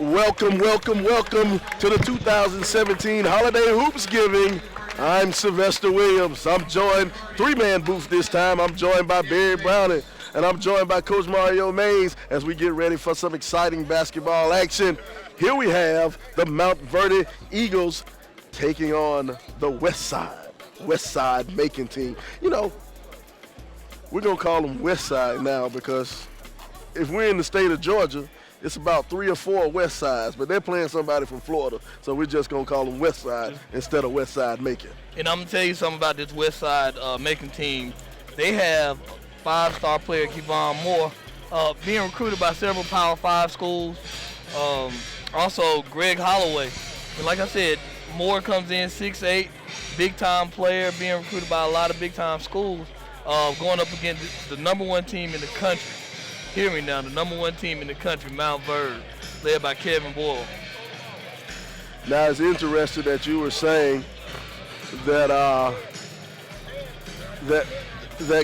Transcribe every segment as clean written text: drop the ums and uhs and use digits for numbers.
Welcome to the 2017 Holiday Hoopsgiving. I'm Sylvester Williams. I'm joined, three-man booth this time. I'm joined by Barrett Browning, and I'm joined by Coach Mario Mays as we get ready for some exciting basketball action. Here we have the Montverde Eagles taking on the Westside Macon team. You know, we're going to call them Westside now because if we're in the state of Georgia, it's about 3 or 4 West Sides, but they're playing somebody from Florida, so we're just going to call them Westside instead of Westside Macon. And I'm going to tell you something about this Westside Macon team. They have 5-star player Khavon Moore being recruited by several Power 5 schools. Also, Greg Holloway. And like I said, Moore comes in 6'8", big-time player, being recruited by a lot of big-time schools, going up against the number 1 team in the country. Hear me now, the number 1 team in the country, Montverde, led by Kevin Boyle. Now, it's interesting that you were saying that that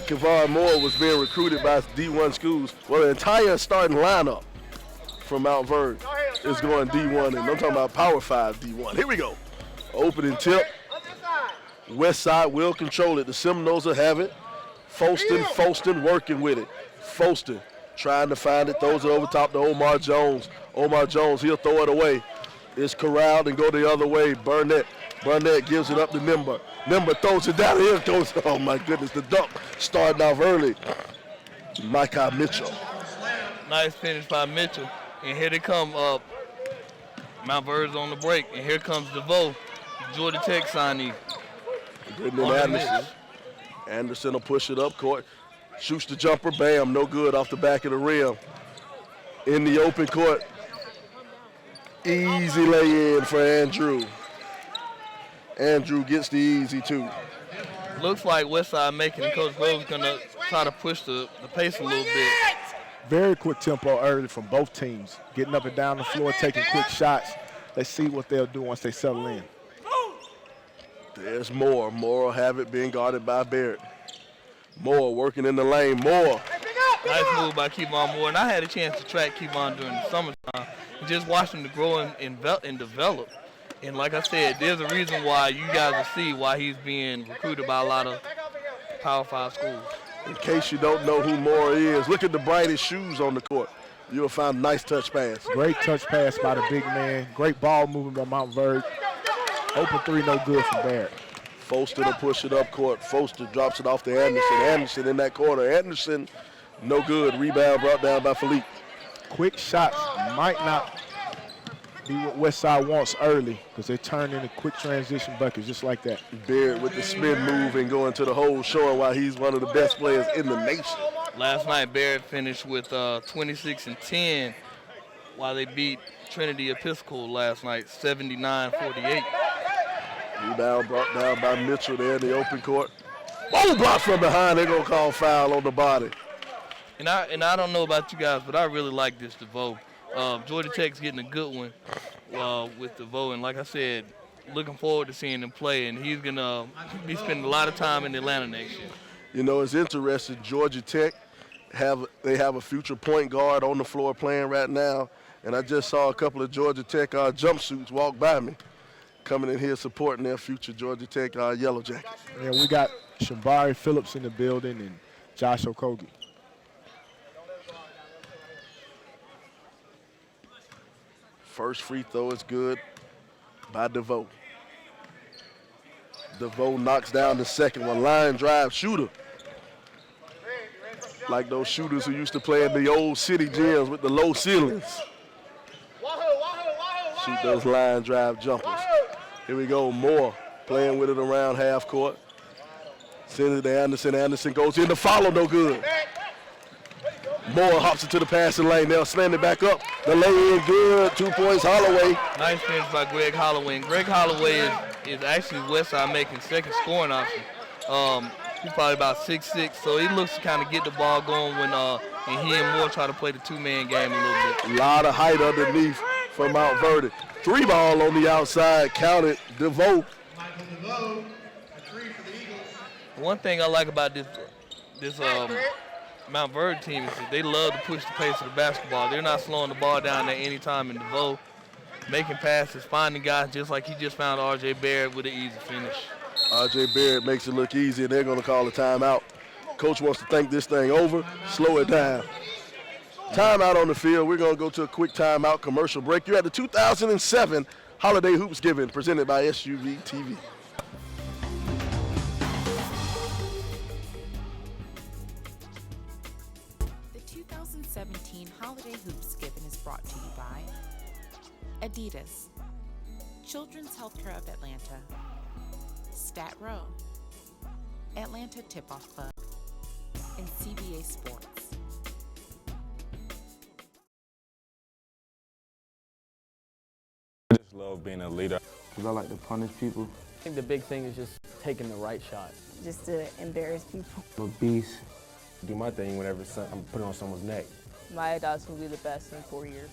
Khavon Moore was being recruited by D1 schools. Well, the entire starting lineup from Montverde is going D1, and I'm talking about Power 5 D1. Here we go. Opening tip. Westside will control it. The Seminoles will have it. Folston working with it. Folston trying to find it, throws it over top to Omar Jones. Omar Jones, he'll throw it away. It's corralled and go the other way. Barrett gives it up to Nimber. Nimber throws it down. Here goes, oh my goodness, the dunk starting off early. Micah Mitchell. Nice finish by Mitchell. And here they come up. Montverde's on the break. And here comes DeVoe, Georgia Tech signee. Anderson will push it up court. Shoots the jumper, bam, no good off the back of the rim. In the open court, easy lay-in for Andrew. Andrew gets the easy 2. Looks like Westside Macon, Coach Grove's going to try to push the pace a little bit. Very quick tempo early from both teams, getting up and down the floor, taking quick shots. Let's see what they'll do once they settle in. There's Moore. Moore will have it being guarded by Barrett. Moore working in the lane. Moore. Nice move by Khavon Moore. And I had a chance to track Khavon during the summertime and just watch him to grow and develop. And like I said, there's a reason why you guys will see why he's being recruited by a lot of Power 5 schools. In case you don't know who Moore is, look at the brightest shoes on the court. You'll find a nice touch pass. Great touch pass by the big man. Great ball movement by Montverde. Open 3, no good for Barrett. Folston will push it up court. Folston drops it off to Anderson. Anderson in that corner. Anderson, no good. Rebound brought down by Philippe. Quick shots might not be what Westside wants early because they turn into quick transition buckets just like that. Barrett with the spin move and going to the hole, showing why he's one of the best players in the nation. Last night, Barrett finished with 26 and 10 while they beat Trinity Episcopal last night, 79-48. Rebound brought down by Mitchell there in the open court. Oh, block from behind. They're going to call foul on the body. And I don't know about you guys, but I really like this DeVoe. Georgia Tech's getting a good one with DeVoe. And like I said, looking forward to seeing him play. And he's going to be spending a lot of time in Atlanta next year. You know, it's interesting. Georgia Tech, they have a future point guard on the floor playing right now. And I just saw a couple of Georgia Tech jumpsuits walk by me, coming in here supporting their future Georgia Tech Yellow Jackets. Yeah, we got Shambari Phillips in the building and Josh Okogie. First free throw is good by DeVoe. DeVoe knocks down the second one. Line drive shooter. Like those shooters who used to play in the old city gyms with the low ceilings. Shoot those line drive jumpers. Here we go, Moore playing with it around half court. Sends it to Anderson. Anderson goes in. The follow, no good. Moore hops into the passing lane. They'll slam it back up. The lay in good. 2 points, Holloway. Nice finish by Greg Holloway. And Greg Holloway is actually Westside making second scoring option. He's probably about 6'6", so he looks to kind of get the ball going when and he and Moore try to play the two-man game a little bit. A lot of height underneath for Montverde. 3 ball on the outside, counted. DeVoe. One thing I like about this Montverde team is that they love to push the pace of the basketball. They're not slowing the ball down at any time in DeVoe, making passes, finding guys just like he just found R.J. Barrett with an easy finish. R.J. Barrett makes it look easy, and they're going to call a timeout. Coach wants to think this thing over, slow it down. Timeout on the field. We're going to go to a quick timeout commercial break. You're at the 2007 Holiday Hoopsgiving presented by SUV TV. The 2017 Holiday Hoopsgiving is brought to you by Adidas, Children's Healthcare of Atlanta, Stat Row, Atlanta Tip-Off Club, and CBA Sports. I just love being a leader. Because I like to punish people. I think the big thing is just taking the right shot. Just to embarrass people. I'm a beast. Do my thing whenever I'm put on someone's neck. My adults will be the best in 4 years.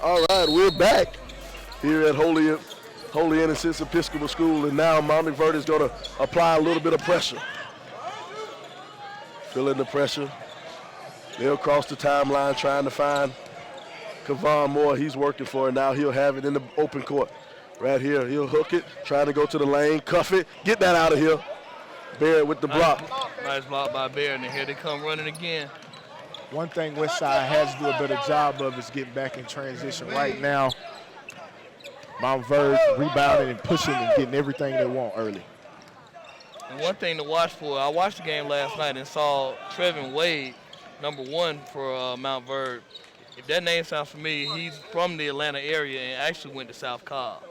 All right, we're back here at Holy Innocents Episcopal School, and now Monteverde is going to apply a little bit of pressure. Feeling the pressure. They'll cross the timeline trying to find Khavon Moore. He's working for it now. He'll have it in the open court. Right here, he'll hook it, trying to go to the lane, cuff it, get that out of here. Barrett with the block. Nice block by Barrett, and here they come running again. One thing Westside has to do a better job of is getting back in transition. Right now, Montverde rebounding and pushing and getting everything they want early. And one thing to watch for, I watched the game last night and saw Trevin Wade, number 1 for Montverde. If that name sounds familiar, he's from the Atlanta area and actually went to South Cobb.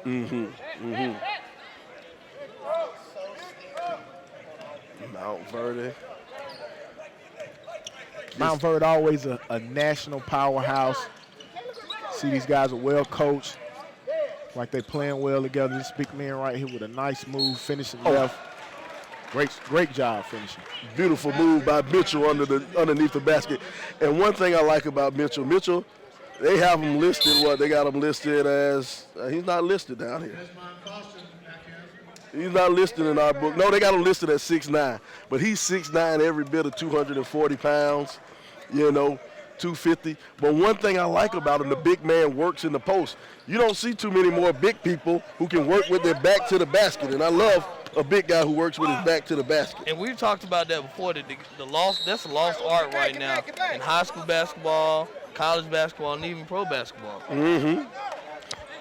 Montverde. Montverde always a national powerhouse. See, these guys are well coached, like they playing well together. This big man right here with a nice move, finishing left. Great job finishing. Beautiful move by Mitchell underneath the basket. And one thing I like about Mitchell, they have him listed, they got him listed as, he's not listed down here. He's not listed in our book. No, they got him listed at 6'9", but he's 6'9", every bit of 240 pounds, 250. But one thing I like about him, the big man works in the post. You don't see too many more big people who can work with their back to the basket, and I love a big guy who works with his back to the basket. And we've talked about that before, that's a lost art right now in high school basketball, college basketball, and even pro basketball.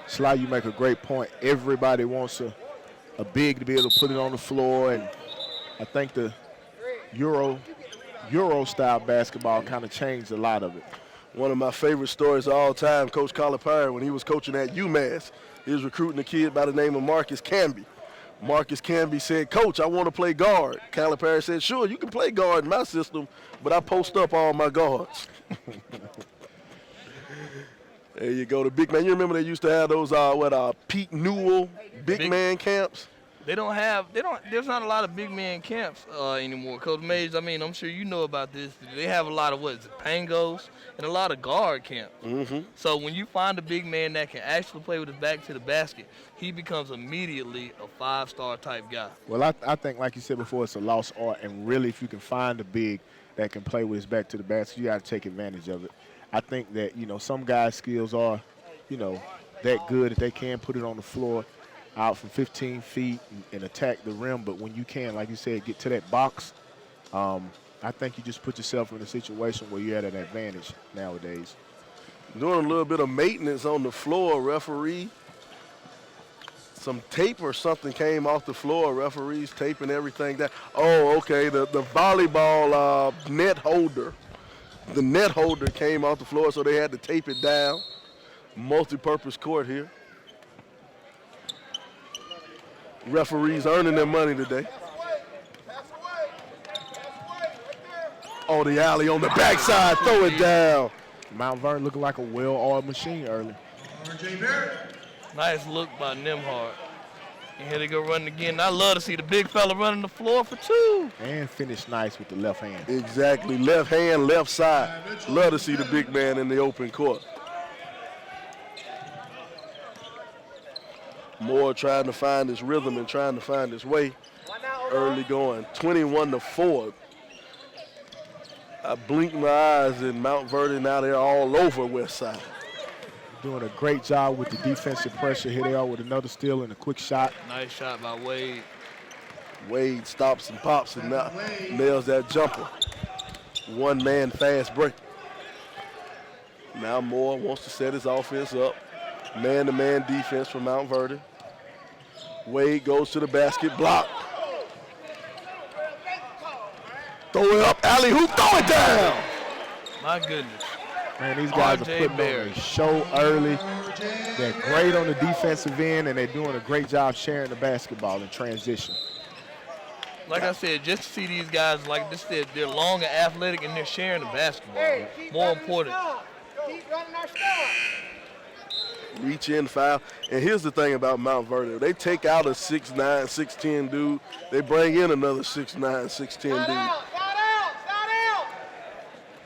Sly, you make a great point. Everybody wants a big to be able to put it on the floor, and I think the Euro-style basketball kind of changed a lot of it. One of my favorite stories of all time, Coach Calipari, when he was coaching at UMass, he was recruiting a kid by the name of Marcus Camby. Marcus Camby said, "Coach, I want to play guard." Calipari said, "Sure, you can play guard in my system, but I post up all my guards." There you go, the big man. You remember they used to have those, Pete Newell big man camps? There's not a lot of big man camps anymore. Coach Mays, I'm sure you know about this. They have a lot of, Pangos and a lot of guard camps. So when you find a big man that can actually play with his back to the basket, he becomes immediately a 5-star type guy. Well, I think, like you said before, it's a lost art, and really if you can find a big that can play with his back to the basket, you got to take advantage of it. I think that, some guys' skills are, that good that they can put it on the floor out from 15 feet and attack the rim. But when you can, like you said, get to that box, I think you just put yourself in a situation where you're at an advantage nowadays. Doing a little bit of maintenance on the floor, referee. Some tape or something came off the floor. Referees taping everything down. Oh, okay, the volleyball net holder. The net holder came off the floor, so they had to tape it down. Multi-purpose court here. Referees earning their money today. Oh, the alley on the backside, throw it down. Montverde looking like a well-oiled machine early. Nice look by Nimhard. And here they go running again. I love to see the big fella running the floor for 2. And finish nice with the left hand. Exactly, left hand, left side. Love to see the big man in the open court. Moore trying to find his rhythm and trying to find his way. Early going, 21-4. I blinked my eyes and Montverde now they're all over Westside. Doing a great job with the defensive pressure. Here they are with another steal and a quick shot. Nice shot by Wade. Wade stops and pops and now nails that jumper. One man fast break. Now Moore wants to set his offense up. Man-to-man defense from Montverde. Wade goes to the basket, block. Throw it up, alley hoop, throw it down. My goodness. Man, these guys are RJ putting on Barrett. a show early. They're great on the defensive end, and they're doing a great job sharing the basketball in transition. Like I said, just to see these guys like this, they're long and athletic, and they're sharing the basketball. More important. Reach in, foul. And here's the thing about Montverde. They take out a 6'9", 6'10 dude. They bring in another 6'9", 6'10 dude.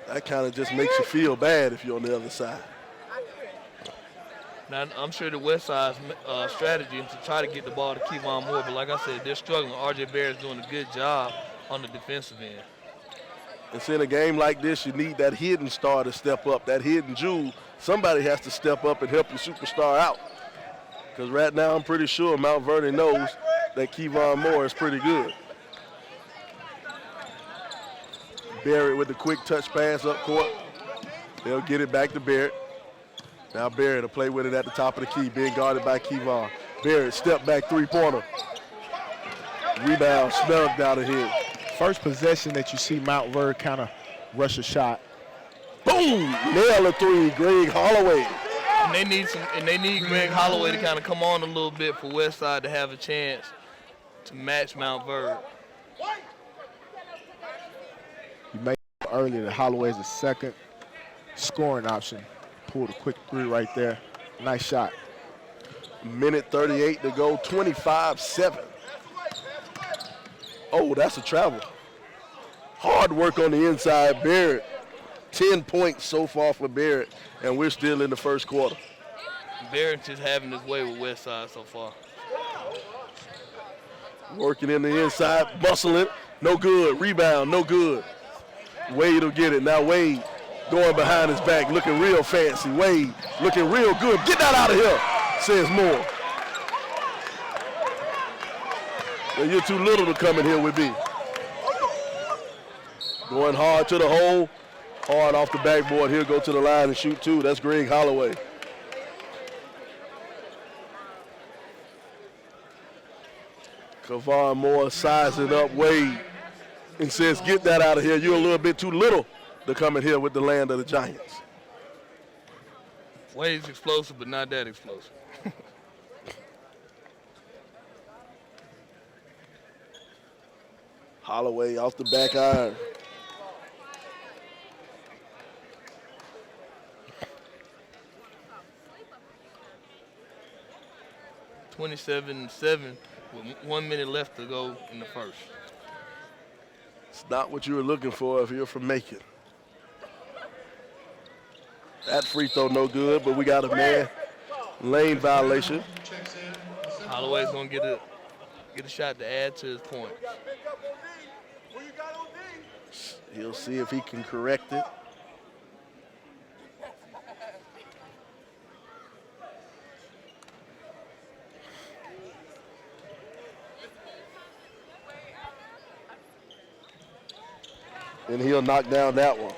That kind of just makes you feel bad if you're on the other side. Now, I'm sure the Westside's strategy is to try to get the ball to Khavon Moore, but like I said, they're struggling. RJ Barrett's doing a good job on the defensive end. And so in a game like this, you need that hidden star to step up, that hidden jewel. Somebody has to step up and help your superstar out. Because right now, I'm pretty sure Montverde knows that Khavon Moore is pretty good. Barrett with the quick touch pass up court. They'll get it back to Barrett. Now Barrett will play with it at the top of the key, being guarded by Khavon. Barrett, step back three-pointer. Rebound, snugged out of here. First possession that you see Montverde kind of rush a shot. Boom! Nail a three, Greg Holloway. And they need Greg Holloway to kind of come on a little bit for Westside to have a chance to match Montverde. You made it earlier that Holloway is a second scoring option. Pulled a quick three right there. Nice shot. Minute 38 to go, 25-7. Oh, that's a travel. Hard work on the inside, Barrett. 10 points so far for Barrett, and we're still in the first quarter. Barrett's just having his way with Westside so far. Working in the inside, bustling, no good. Rebound, no good. Wade will get it. Now Wade going behind his back, looking real fancy. Wade looking real good. Get that out of here, says Moore. Well, you're too little to come in here with me. Going hard to the hole, hard off the backboard. He'll go to the line and shoot two. That's Greg Holloway. Khavon Moore sizing up Wade and says, get that out of here. You're a little bit too little to come in here with the land of the Giants. Wade's explosive, but not that explosive. Holloway off the back iron. (27-7) with 1 minute left to go in the first. It's not what you were looking for if you're from Macon. That free throw no good, but we got a man lane violation. Holloway's gonna get a shot to add to his points. He'll see if he can correct it. And he'll knock down that one.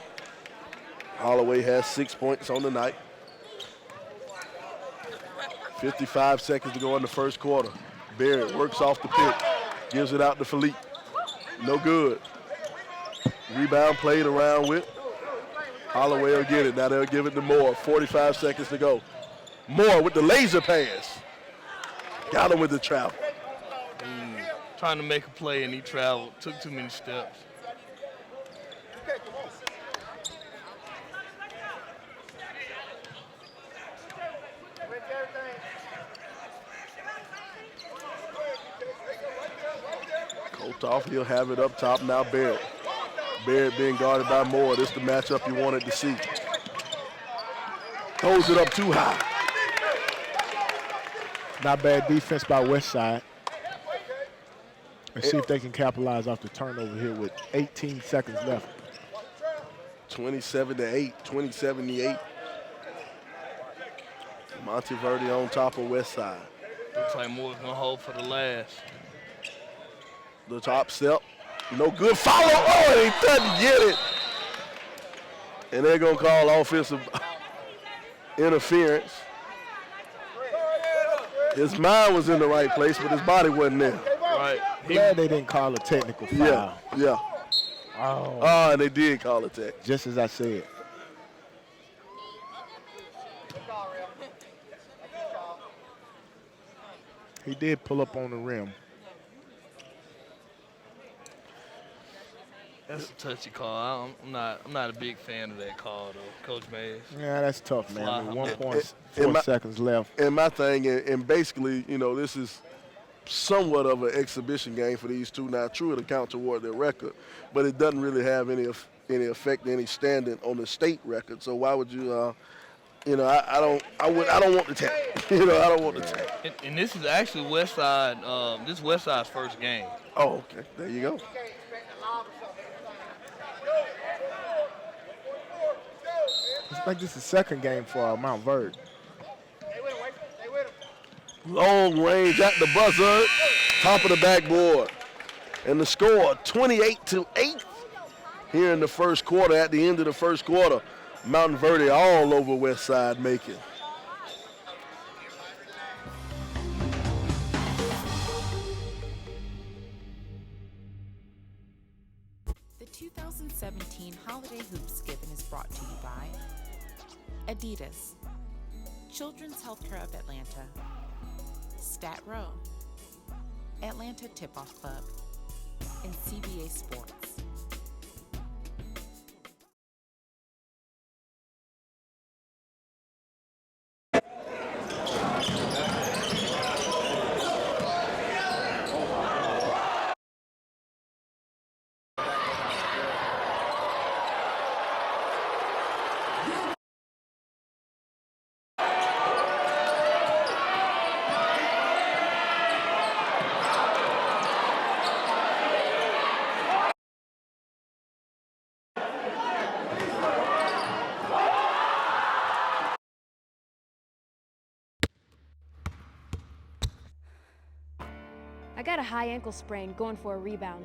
Holloway has 6 points on the night. 55 seconds to go in the first quarter. Barrett works off the pick, gives it out to Philippe. No good. Rebound played around with. Holloway will get it. Now they'll give it to Moore. 45 seconds to go. Moore with the laser pass. Got him with the travel. Trying to make a play and he traveled. Took too many steps. Off, he'll have it up top. Now Barrett. Barrett being guarded by Moore. This is the matchup you wanted to see. Throws it up too high. Not bad defense by Westside. And see if they can capitalize off the turnover here with 18 seconds left. 27-8, 20-78. Monteverde on top of Westside. Looks like Moore's going to hold for the last. The top step. No good. Follow. Oh, he doesn't get it. And they're going to call offensive interference. His mind was in the right place, but his body wasn't there. Right. Glad they didn't call a technical foul. Yeah. Oh, and they did call a tech. Just as I said. He did pull up on the rim. That's a touchy call. I'm not a big fan of that call, though, Coach Mays. Yeah, that's tough, man. I mean, Fly. 1.4 seconds left. And my thing, and basically, you know, this is somewhat of an exhibition game for these two. Now, true, it'll count toward their record, but it doesn't really have any effect, any standing on the state record. So why would you? You know, I don't want the tech. You know, I don't want the tech. And this is actually Westside. This is Westside's first game. Oh, okay. There you go. I think this is the second game for Montverde. Long range at the buzzer, top of the backboard. And the score, 28-8 here in the first quarter. At the end of the first quarter, Montverde all over Westside Macon. The 2017 Holiday Hoopsgiving is brought to you by Adidas, Children's Healthcare of Atlanta, Stat Row, Atlanta Tip-Off Club, and CBA Sports. I got a high ankle sprain going for a rebound.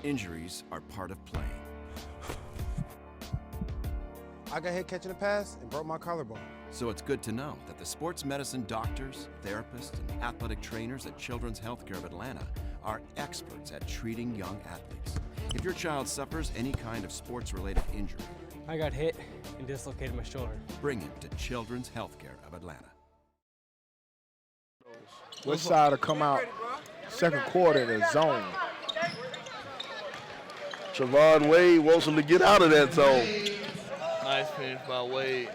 Injuries are part of playing. I got hit catching a pass and broke my collarbone. So it's good to know that the sports medicine doctors, therapists, and athletic trainers at Children's Healthcare of Atlanta are experts at treating young athletes. If your child suffers any kind of sports-related injury, I got hit and dislocated my shoulder. bring him to Children's Healthcare of Atlanta. Westside will come out second quarter in the zone. Khavon Wade wants him to get out of that zone. Nice finish by Wade.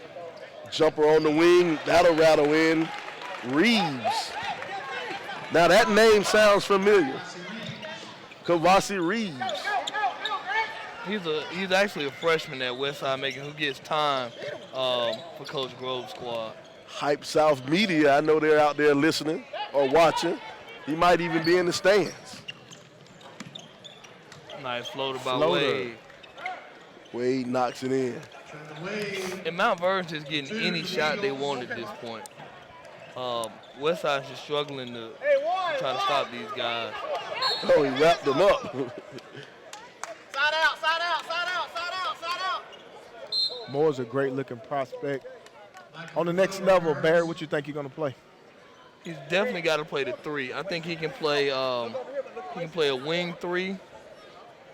Jumper on the wing, that'll rattle in. Reeves. Now that name sounds familiar. Kavasi Reeves. He's actually a freshman at Westside Macon who gets time for Coach Grove's squad. Hype South Media, I know they're out there listening or watching. He might even be in the stands. Nice floater by Floater. Wade. Wade knocks it in. And Montverde's just getting any shot they want at this point. Westside's just struggling to try to stop these guys. Oh, he wrapped them up. Side out, side out, side out, side out, side out. Moore's a great looking prospect. On the next level, Barrett, what you think you're gonna play? He's definitely got to play the three. I think he can play a wing three.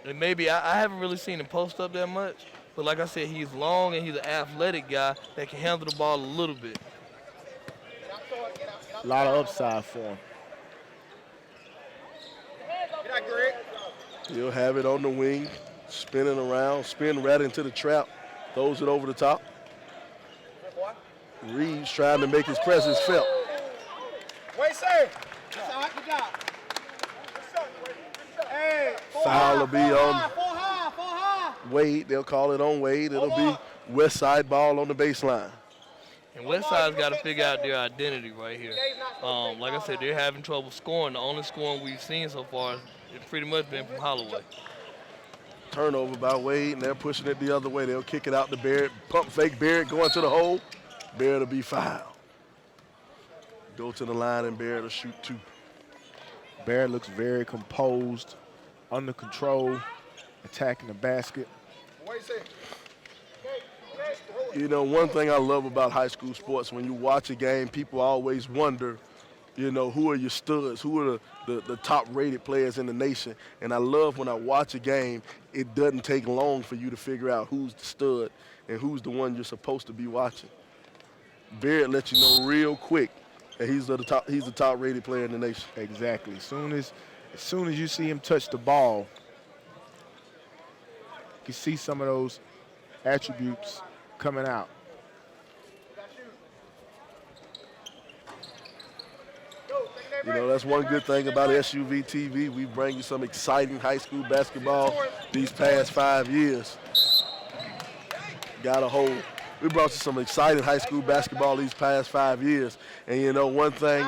And maybe I haven't really seen him post up that much. But like I said, he's long and he's an athletic guy that can handle the ball a little bit. A lot of upside for him. He'll have it on the wing, spinning around, spin right into the trap, throws it over the top. Reeves trying to make his presence felt. Wait, sir. That's all right, good job. Hey, Foul will be on full high. Wade. They'll call it on Wade. It'll be Westside ball on the baseline. And Westside's got to figure out their identity right here. Like I said, they're having trouble scoring. The only scoring we've seen so far it's pretty much been from Holloway. Turnover by Wade, and they're pushing it the other way. They'll kick it out to Barrett. Pump fake Barrett going to the hole. Barrett will be fouled. Go to the line, and Barrett will shoot 2. Barrett looks very composed, under control, attacking the basket. You know, one thing I love about high school sports, when you watch a game, people always wonder, you know, who are your studs? Who are the top-rated players in the nation? And I love when I watch a game, it doesn't take long for you to figure out who's the stud and who's the one you're supposed to be watching. Barrett lets you know real quick that he's the top-rated player in the nation. Exactly. As soon as you see him touch the ball, you can see some of those attributes coming out. You know, that's one good thing about SUV TV. We bring you some exciting high school basketball these past 5 years. Got a hold. We brought you some exciting high school basketball these past 5 years. And, you know, one thing,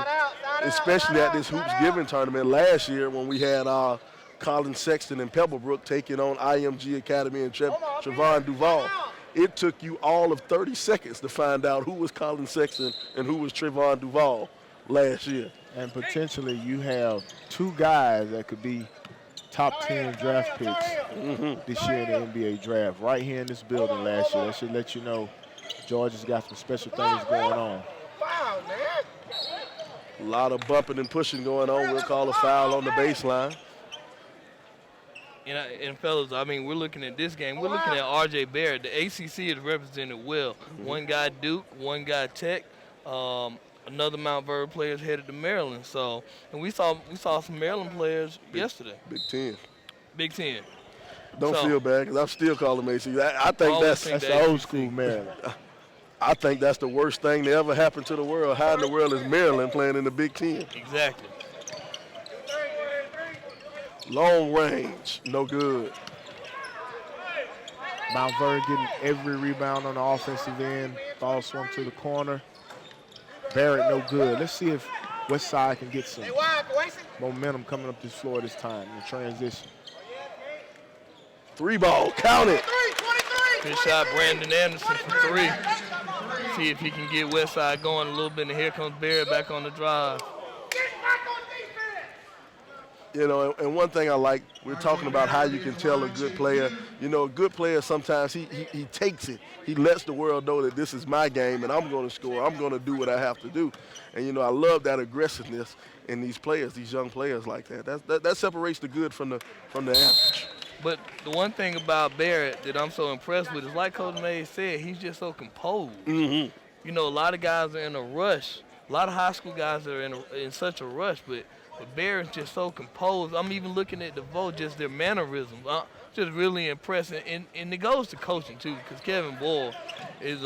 especially at this Hoopsgiving tournament last year when we had Colin Sexton and Pebblebrook taking on IMG Academy and Trevon Duval, it took you all of 30 seconds to find out who was Colin Sexton and who was Trevon Duval last year. And potentially you have 2 guys that could be top 10 draft picks this year in the NBA draft right here in this building last year. That should let you know Georgia's got some special things going on. A lot of bumping and pushing going on. We'll call a foul on the baseline. And fellas, I mean, we're looking at this game. We're looking at R.J. Barrett. The ACC is represented well. One guy Duke, one guy Tech. Another Montverde player is headed to Maryland. So, and we saw some Maryland players yesterday. Big Ten. Big Ten. Don't feel bad because I'm still calling them ACC. I think that's the old school Maryland. I think that's the worst thing that ever happened to the world. How in the world is Maryland playing in the Big Ten? Exactly. Long range, no good. Montverde getting every rebound on the offensive end. Ball swung to the corner. Barrett no good. Let's see if Westside can get some momentum coming up this floor this time in the transition. 3 ball, count it. Good shot, Brandon Anderson for 3. See if he can get Westside going a little bit, and here comes Barrett back on the drive. You know, and one thing I like, we're talking about how you can tell a good player. You know, a good player sometimes he takes it. He lets the world know that this is my game and I'm going to score. I'm going to do what I have to do. And, you know, I love that aggressiveness in these players, these young players like that. That separates the good from the average. But the one thing about Barrett that I'm so impressed with is, like Coach Mays said, he's just so composed. You know, a lot of guys are in a rush. A lot of high school guys are in such a rush, but Barrett's just so composed. I'm even looking at the vote, just their mannerisms. Just really impressed. And it goes to coaching, too, because Kevin Boyle is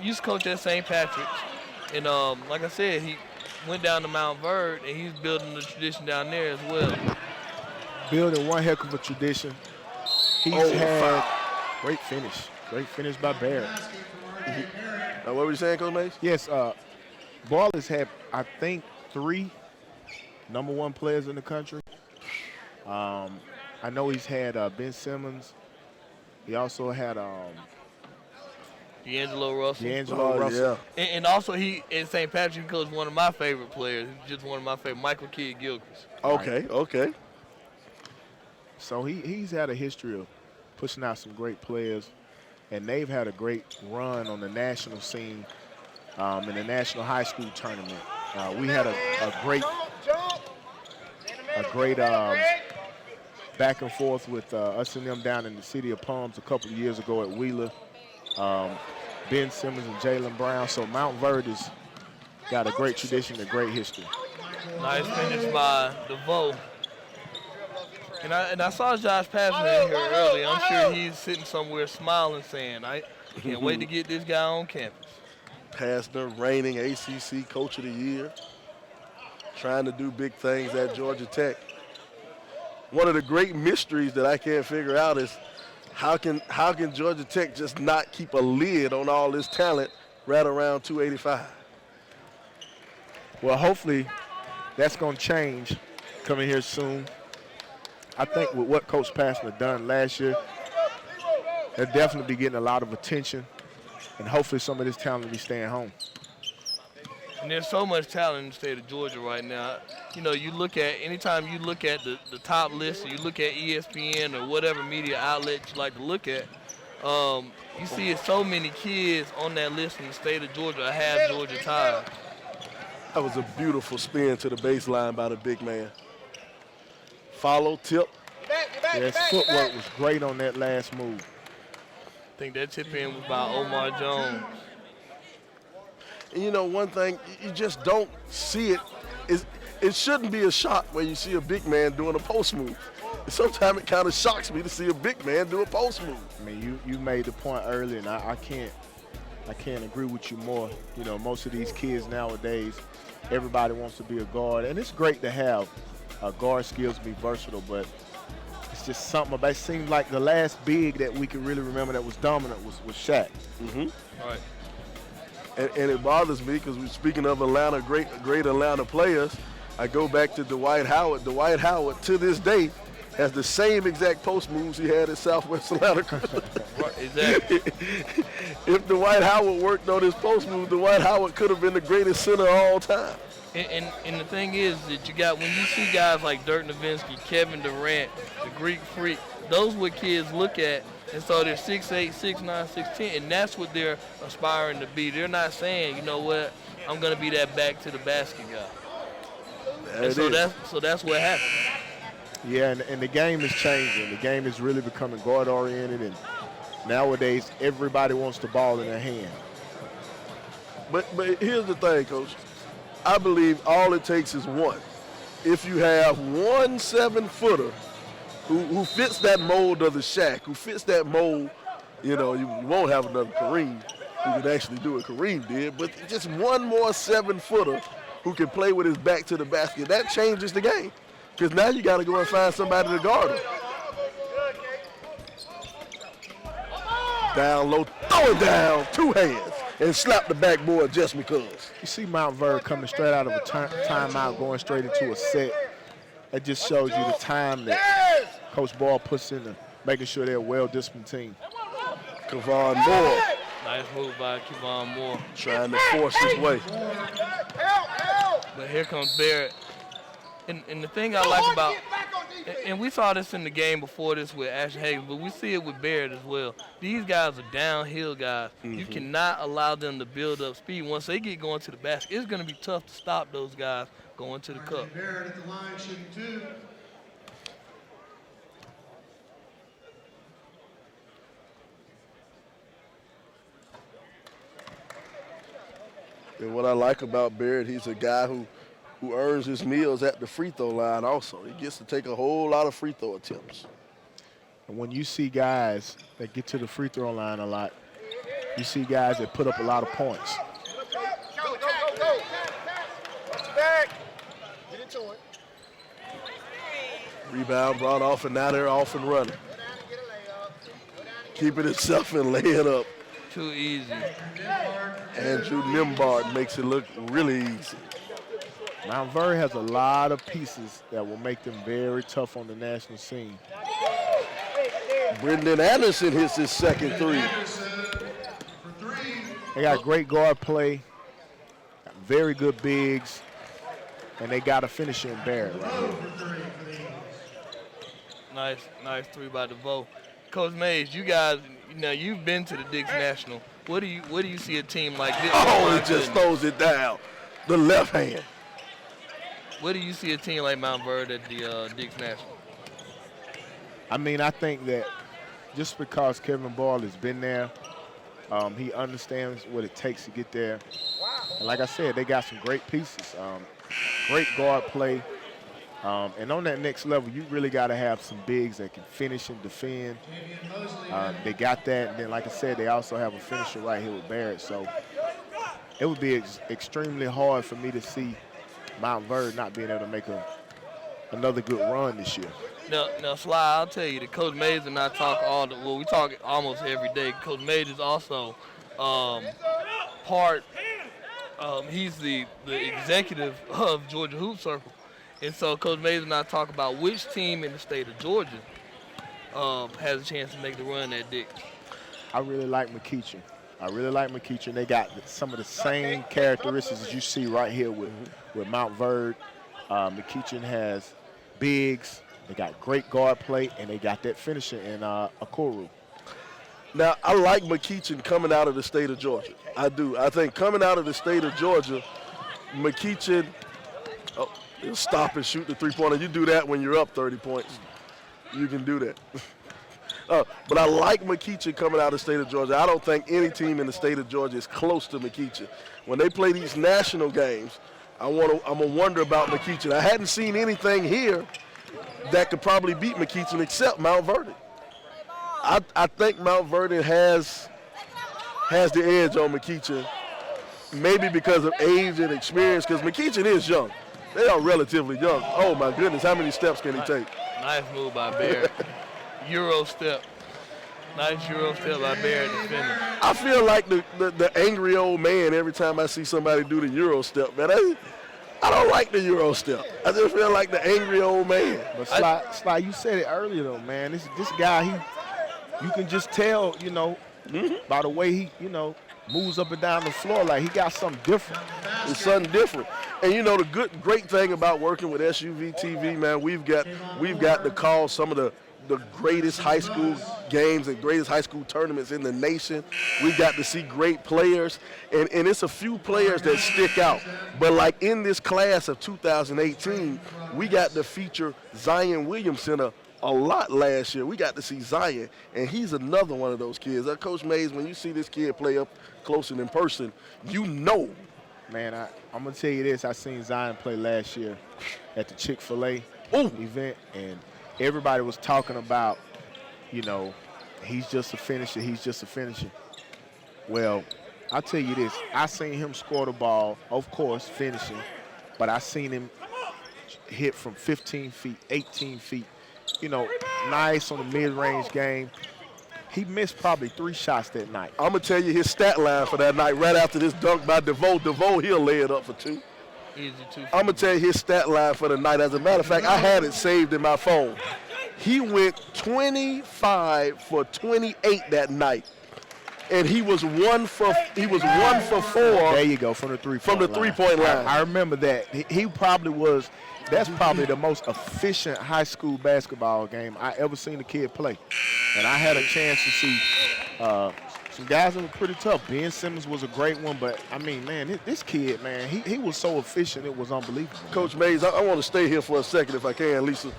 used to coach at St. Patrick's. And like I said, he went down to Montverde, and he's building the tradition down there as well. Building one heck of a tradition. He's had great finish by Barrett. What were you saying, Coach Mace? Yes, Boyle has had, I think, 3 #1 players in the country. I know he's had Ben Simmons. He also had D'Angelo Russell. Yeah. And also he in St. Patrick coached one of my favorite players. He's just one of my favorite, Michael Kidd-Gilchrist. Okay. So he's had a history of pushing out some great players, and they've had a great run on the national scene in the National High School Tournament. We had a great back and forth with us and them down in the city of Palms a couple of years ago at Wheeler. Ben Simmons and Jalen Brown. So Montverde's got a great tradition, a great history. Nice finish by DeVoe. And I saw Josh Passman in here early. I'm sure he's sitting somewhere smiling, saying, I can't wait to get this guy on campus. Passner, reigning ACC Coach of the Year, trying to do big things at Georgia Tech. One of the great mysteries that I can't figure out is how can Georgia Tech just not keep a lid on all this talent right around 285? Well, hopefully that's going to change coming here soon. I think with what Coach Passman done last year, they'll definitely be getting a lot of attention, and hopefully some of this talent will be staying home. And there's so much talent in the state of Georgia right now. You know, you look at, anytime you look at the top list, or you look at ESPN or whatever media outlet you like to look at, you see so many kids on that list in the state of Georgia have Georgia ties. That was a beautiful spin to the baseline by the big man. Follow, tip. Yeah, his footwork was great on that last move. I think that tip in was by Omar Jones. And you know, one thing, you just don't see it. It shouldn't be a shock when you see a big man doing a post move. Sometimes it kind of shocks me to see a big man do a post move. I mean, you made the point earlier, and I can't agree with you more. You know, most of these kids nowadays, everybody wants to be a guard, and it's great to have guard skills be versatile, but it's just something about it. Seems like the last big that we can really remember that was dominant was Shaq. Mm-hmm. Right. And it bothers me because we're speaking of Atlanta, great Atlanta players. I go back to Dwight Howard. Dwight Howard, to this day, has the same exact post moves he had at Southwest Atlanta. Exactly. If Dwight Howard worked on his post move, Dwight Howard could have been the greatest center of all time. And the thing is that you got, when you see guys like Dirk Nowitzki, Kevin Durant, the Greek Freak, those what kids look at, and so they're 6'8", 6'9", 6'10", and that's what they're aspiring to be. They're not saying, you know what, I'm going to be that back to the basket guy. And so that's what happened. Yeah, and the game is changing. The game is really becoming guard-oriented, and nowadays everybody wants the ball in their hand. But here's the thing, Coach. I believe all it takes is one. If you have one 7-footer who fits that mold of the Shaq, who fits that mold, you know, you won't have another Kareem who can actually do what Kareem did, but just one more 7-footer who can play with his back to the basket, that changes the game. Because now you got to go and find somebody to guard him. Down low, throw it down, two hands, and slap the backboard just because. You see Montverde coming straight out of a timeout, going straight into a set. That just shows you the time that Coach Ball puts into making sure they're a well-disciplined team. Khavon Moore. Nice move by Khavon Moore. Trying to force his way. But here comes Barrett. And the thing I like about, and we saw this in the game before this with Ashton Hagen, but we see it with Barrett as well. These guys are downhill guys. Mm-hmm. You cannot allow them to build up speed. Once they get going to the basket, it's going to be tough to stop those guys going to the cup. Barrett at the line, shooting 2. And what I like about Barrett, he's a guy who earns his meals at the free throw line also. He gets to take a whole lot of free throw attempts. And when you see guys that get to the free throw line a lot, you see guys that put up a lot of points. Go. Watch your back. Get into it. Rebound brought off, and now they're off and running. Keeping itself and lay it up. Too easy. Andrew Nimbard makes it look really easy. Montverde has a lot of pieces that will make them very tough on the national scene. Brendan Anderson hits his second three. They got great guard play, very good bigs, and they got a finisher in Barrett right here. Nice three by DeVoe. Coach Mays, you guys, you've been to the Dix National. What do you see a team like this? Oh, it just throws it down. The left hand. What do you see a team like Montverde at the Dix National? I mean, I think that just because Kevin Ball has been there, he understands what it takes to get there. And like I said, they got some great pieces, great guard play. And on that next level, you really got to have some bigs that can finish and defend. They got that. And then, like I said, they also have a finisher right here with Barrett. So it would be extremely hard for me to see Montverde not being able to make another good run this year. Now, Sly, I'll tell you, that Coach Mays and I talk we talk almost every day. Coach Mays is also he's the executive of Georgia Hoop Circle. And so Coach Mays and I talk about which team in the state of Georgia has a chance to make the run at Dix. I really like McEachin. They got some of the same characteristics as you see right here with Montverde. McEachin has bigs. They got great guard play, and they got that finisher in Okoro. Now, I like McEachin coming out of the state of Georgia. I do. I think coming out of the state of Georgia, McEachin, he'll stop and shoot the three-pointer. You do that when you're up 30 points. You can do that. But I like McEachin coming out of the state of Georgia. I don't think any team in the state of Georgia is close to McEachin. When they play these national games, I'm gonna wonder about McEachin. I hadn't seen anything here that could probably beat McEachin except Montverde. I think Montverde has the edge on McEachin, maybe because of age and experience, because McEachin is young. They are relatively young. Oh, my goodness, how many steps can he take? Nice move by Barrett. Euro step. Nice Euro step by Barrett to finish. I feel like the angry old man every time I see somebody do the Euro step, man. I don't like the Euro step. I just feel like the angry old man. But Sly, you said it earlier though, man. This guy, you can just tell, by the way he, moves up and down the floor, like he got something different. It's something different. And the great thing about working with SUV TV, man, we've got to call some of the greatest high school games and greatest high school tournaments in the nation. We got to see great players, and it's a few players that stick out. But like in this class of 2018, we got to feature Zion Williamson a lot last year. We got to see Zion, and he's another one of those kids. Coach Mays, when you see this kid play up close and in person, Man, I'm going to tell you this. I seen Zion play last year at the Chick-fil-A event, and everybody was talking about, he's just a finisher. Well, I'll tell you this. I seen him score the ball, of course, finishing, but I seen him hit from 15 feet, 18 feet, nice on the mid-range game. He missed probably 3 shots that night. I'm going to tell you his stat line for that night right after this dunk by DeVoe. DeVoe, he'll lay it up for 2. Easy 2. I'm going to tell you his stat line for the night. As a matter of fact, I had it saved in my phone. He went 25 for 28 that night. And he was 1 for 4. There you go, from the three-point line. I remember that. He probably was. That's probably the most efficient high school basketball game I ever seen a kid play. And I had a chance to see some guys that were pretty tough. Ben Simmons was a great one, but, this kid, man, he was so efficient, it was unbelievable. Coach Mays, I want to stay here for a second if I can, Lisa.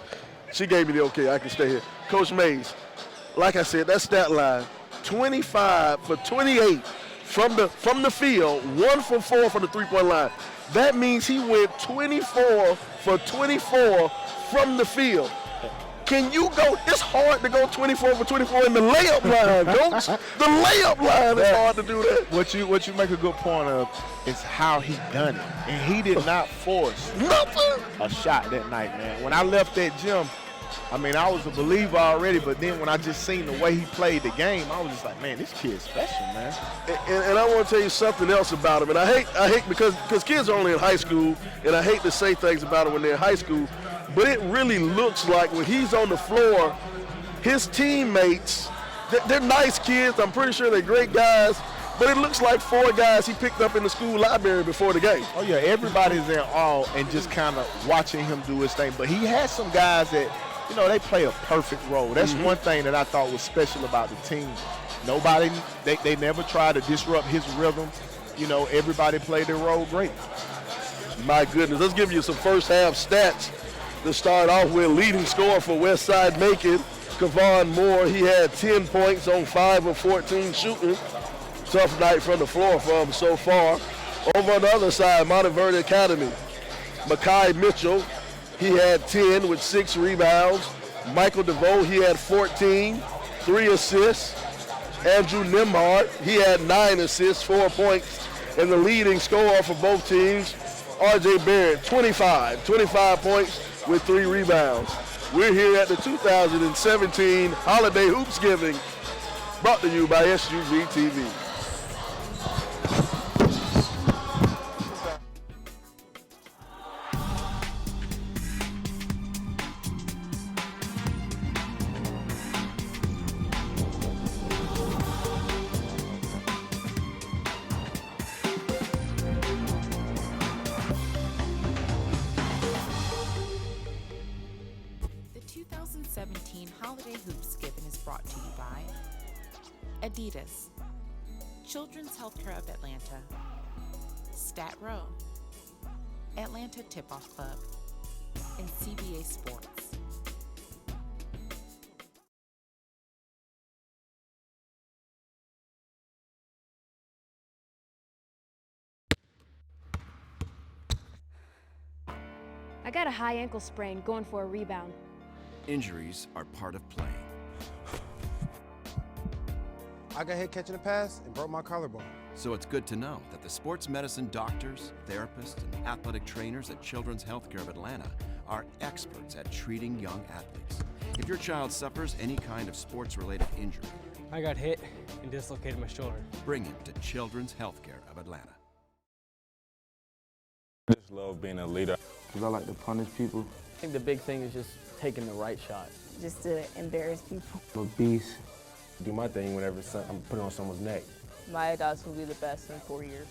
She gave me the okay, I can stay here. Coach Mays, like I said, that stat line, 25 for 28 from the field, 1 for 4 from the three-point line. That means he went 24 for 24 from the field. Can you go? It's hard to go 24 for 24 in the layup line, Coach. The layup line is hard to do that. What you make a good point of is how he done it. And he did not force a shot that night, man. When I left that gym, I was a believer already, but then when I just seen the way he played the game, I was just like, man, this kid's special, man. And I want to tell you something else about him. And I hate because kids are only in high school, and I hate to say things about him when they're in high school, but it really looks like when he's on the floor, his teammates, they're nice kids. I'm pretty sure they're great guys, but it looks like 4 guys he picked up in the school library before the game. Oh, yeah, everybody's in awe and just kind of watching him do his thing. But he had some guys that, they play a perfect role. That's one thing that I thought was special about the team. They never tried to disrupt his rhythm. Everybody played their role great. My goodness, let's give you some first half stats to start off with. Leading scorer for Westside Macon, Khavon Moore. He had 10 points on 5 of 14 shooting. Tough night from the floor for him so far. Over on the other side, Monteverde Academy, Makai Mitchell. He had 10 with 6 rebounds. Michael DeVoe, he had 14, 3 assists. Andrew Nimhart, he had 9 assists, 4 points. And the leading scorer for both teams, R.J. Barrett, 25 points with 3 rebounds. We're here at the 2017 Holiday Hoopsgiving, brought to you by SUV TV. Adidas, Children's Healthcare of Atlanta, Stat Row, Atlanta Tip-Off Club, and CBA Sports. I got a high ankle sprain going for a rebound. Injuries are part of playing. I got hit catching a pass and broke my collarbone. So it's good to know that the sports medicine doctors, therapists, and athletic trainers at Children's Healthcare of Atlanta are experts at treating young athletes. If your child suffers any kind of sports-related injury, I got hit and dislocated my shoulder. bring him to Children's Healthcare of Atlanta. I just love being a leader. Because I like to punish people. I think the big thing is just taking the right shot. Just to embarrass people. I'm a beast. Do my thing whenever I'm putting on someone's neck. My dogs will be the best in 4 years.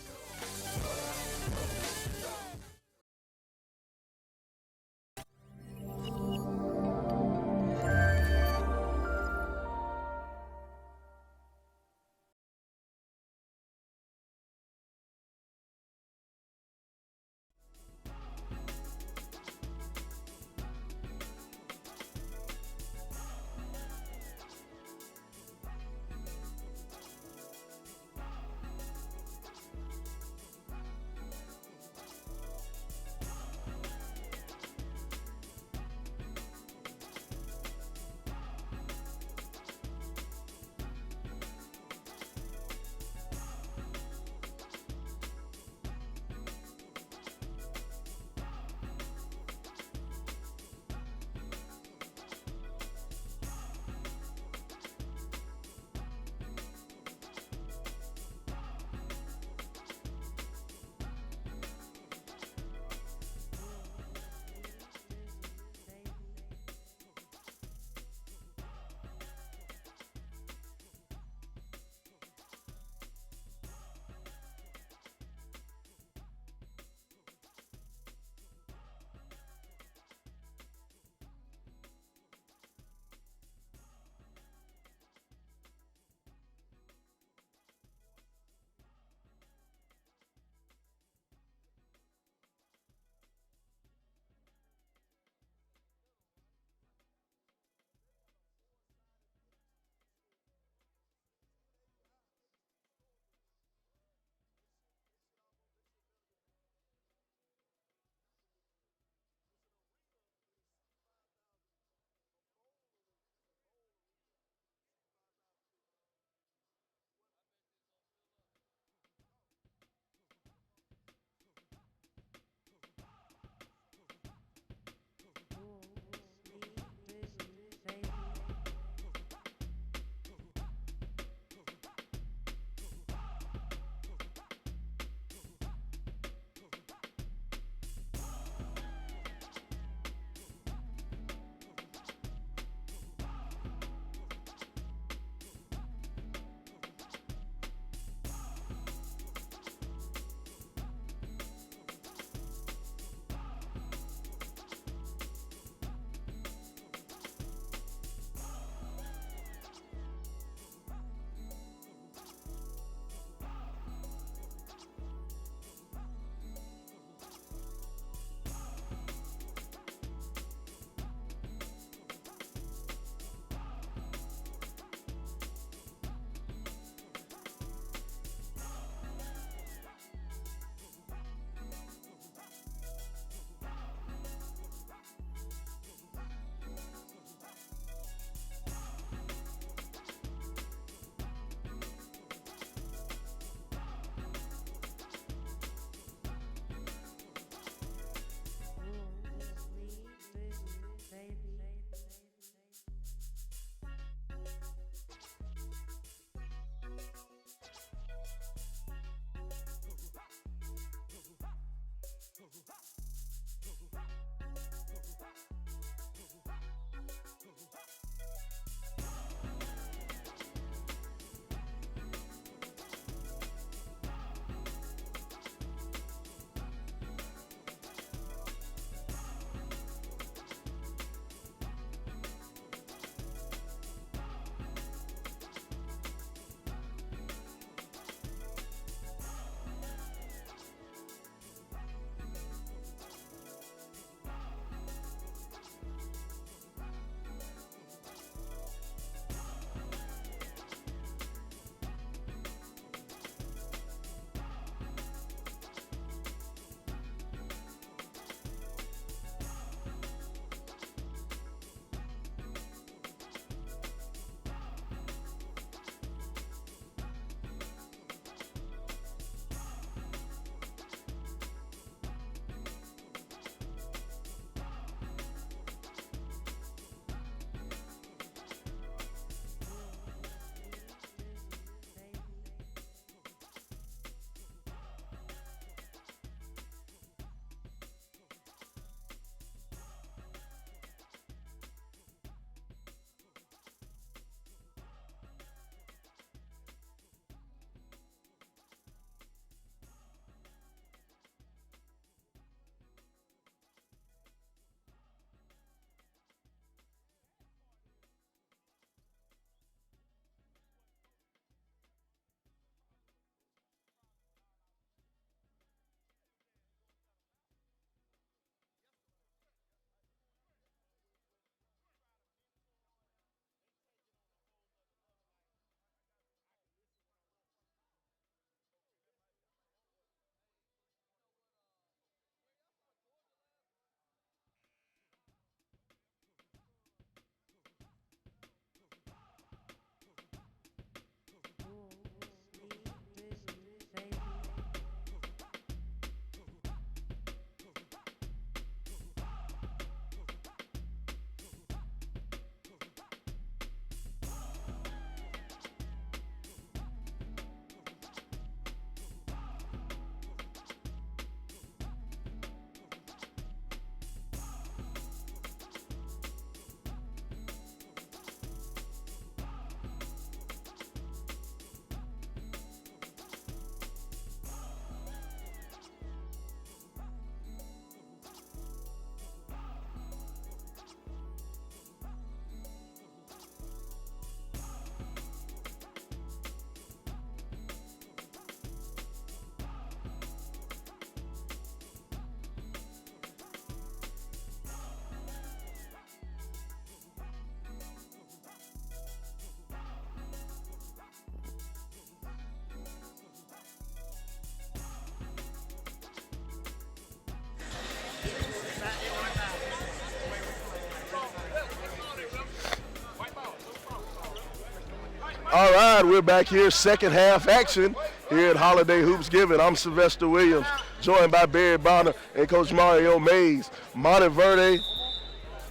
All right, we're back here, second half action here at Holiday Hoopsgiving. I'm Sylvester Williams, joined by Barrett Bonner and Coach Mario Mays. Monteverde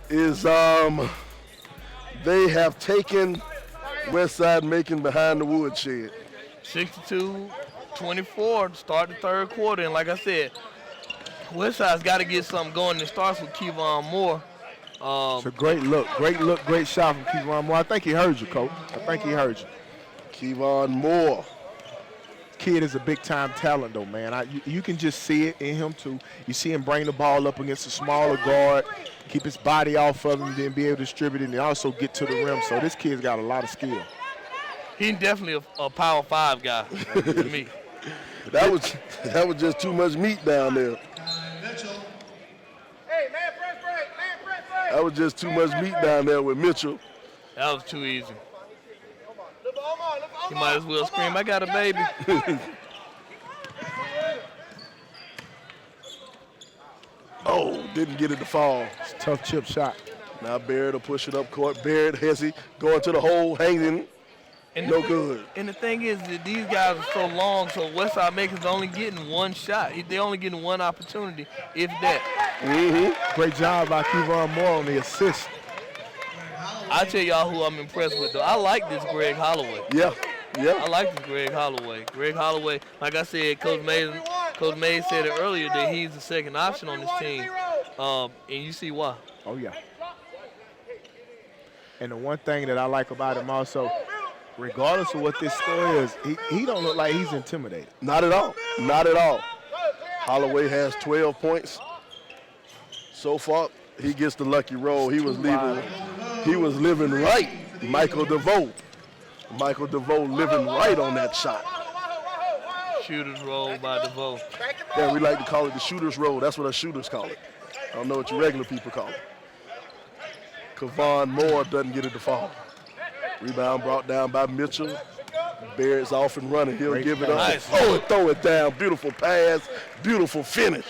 is, they have taken Westside Macon behind the woodshed. 62-24 to start the third quarter, and like I said, Westside's got to get something going. It starts with Khavon Moore. It's a great look, great shot from Khavon Moore. I think he heard you, Coach. I think he heard you. Khavon Moore. Kid is a big-time talent, though, man. You can just see it in him, too. You see him bring the ball up against a smaller guard, keep his body off of him, then be able to distribute it, and also get to the rim. So this kid's got a lot of skill. He's definitely a Power 5 guy to me. That was just too much meat down there. That was just too much meat down there with Mitchell. That was too easy. You might as well scream, I got a baby. Oh, didn't get it to fall. It's a tough chip shot. Now Barrett will push it up court. Barrett, Hesse, going to the hole, hanging. No good. And the thing is that these guys are so long, so Westside Macon's only getting one shot. They're only getting one opportunity, if that. Great job by Khavon Moore on the assist. I tell y'all who I'm impressed with, though. I like this Greg Holloway. Yeah. I like this Greg Holloway. Greg Holloway, like I said, Coach Mays said it earlier that he's the second option on this team, and you see why. Oh, yeah. And the one thing that I like about him also, regardless of what this score is, he don't look like he's intimidated. Not at all. Not at all. Holloway has 12 points. So far, he gets the lucky roll. He was living right. Michael DeVoe living right on that shot. Shooter's roll by DeVoe. Yeah, we like to call it the shooter's roll. That's what our shooters call it. I don't know what your regular people call it. Khavon Moore doesn't get it to fall. Rebound brought down by Mitchell. Barrett's off and running. He'll give it up. Nice. Oh, and throw it down. Beautiful pass. Beautiful finish.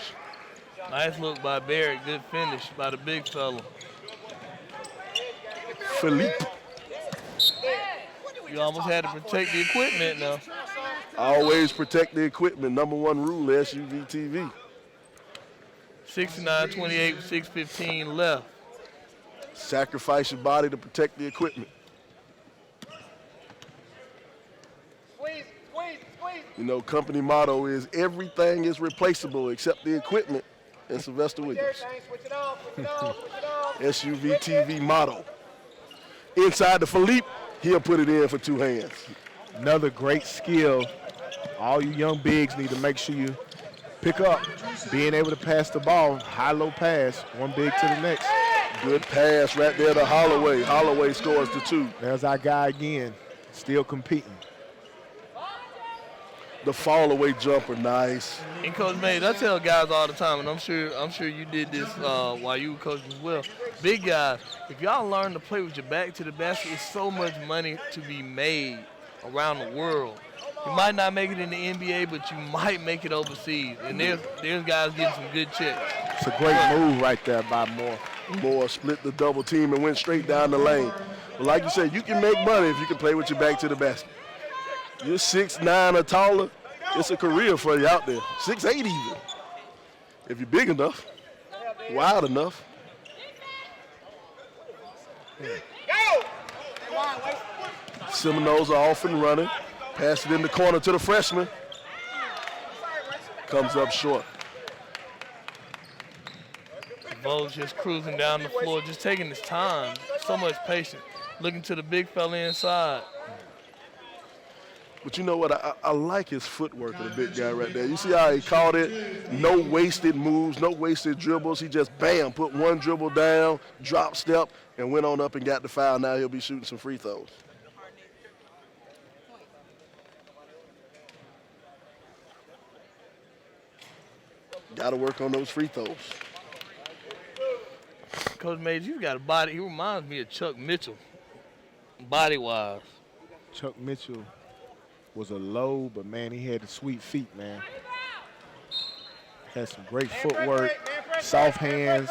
Nice look by Barrett. Good finish by the big fella. Philippe. You almost had to protect the equipment now. Always protect the equipment. Number one rule, SUV TV. 69-28 with 6:15 left. Sacrifice your body to protect the equipment. You know, company motto is everything is replaceable except the equipment. And Sylvester Williams. SUV TV motto. Inside to Philippe, he'll put it in for two hands. Another great skill. All you young bigs need to make sure you pick up. Being able to pass the ball, high-low pass, one big to the next. Good pass right there to Holloway. Holloway scores the two. There's our guy again, still competing. The fall away jumper, nice. And Coach Mays, I tell guys all the time, and I'm sure you did this while you were coaching as well. Big guys, if y'all learn to play with your back to the basket, it's so much money to be made around the world. You might not make it in the NBA, but you might make it overseas. And there's guys getting some good checks. It's a great move right there by Moore. Moore split the double team and went straight down the lane. But like you said, you can make money if you can play with your back to the basket. You're 6'9" or taller, it's a career for you out there. 6'8" even. If you're big enough, wide enough. Seminoles are off and running. Pass it in the corner to the freshman. Comes up short. Vo's just cruising down the floor, just taking his time. So much patience. Looking to the big fella inside. But you know what? I like his footwork of the big guy right there. You see how he caught it? No wasted moves, no wasted dribbles. He just, bam, put one dribble down, drop step, and went on up and got the foul. Now he'll be shooting some free throws. Got to work on those free throws. Coach Mays, you got a body. He reminds me of Chuck Mitchell, body-wise. Chuck Mitchell was a low, but, man, he had the sweet feet, man. Had some great footwork, soft hands.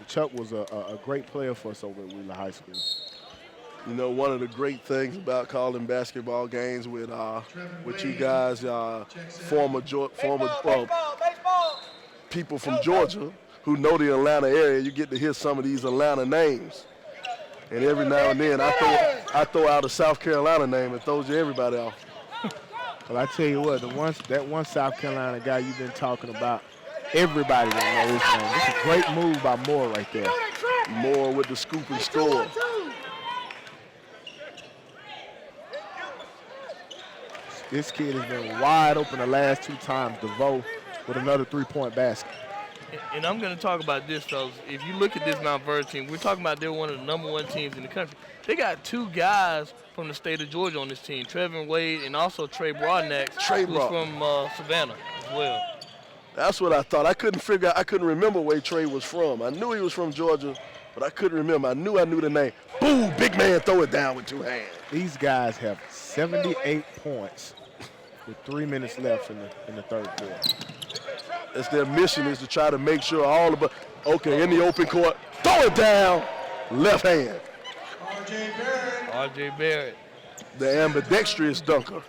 Chuck was a great player for us over at Wheeler High School. You know, one of the great things about calling basketball games with you guys, former people from Georgia who know the Atlanta area, you get to hear some of these Atlanta names. And every now and then I throw out a South Carolina name and throws you everybody off. Well, I tell you what, that one South Carolina guy you've been talking about, everybody gonna know his name. It's a great move by Moore right there. Moore with the scoop and score. This kid has been wide open the last 2 times. DeVoe with another 3-point basket. And I'm going to talk about this, though. If you look at this Montverde team, we're talking about they're one of the #1 teams in the country. They got 2 guys from the state of Georgia on this team, Trevin Wade and also Trey Broadnax, who's from Savannah as well. That's what I thought. I couldn't remember where Trey was from. I knew he was from Georgia, but I couldn't remember. I knew the name. Boom, big man, throw it down with 2 hands. These guys have 78 points with 3 minutes left in the third quarter. That's their mission, is to try to make sure all of okay, in the open court, throw it down, left hand. R.J. Barrett. The ambidextrous dunker.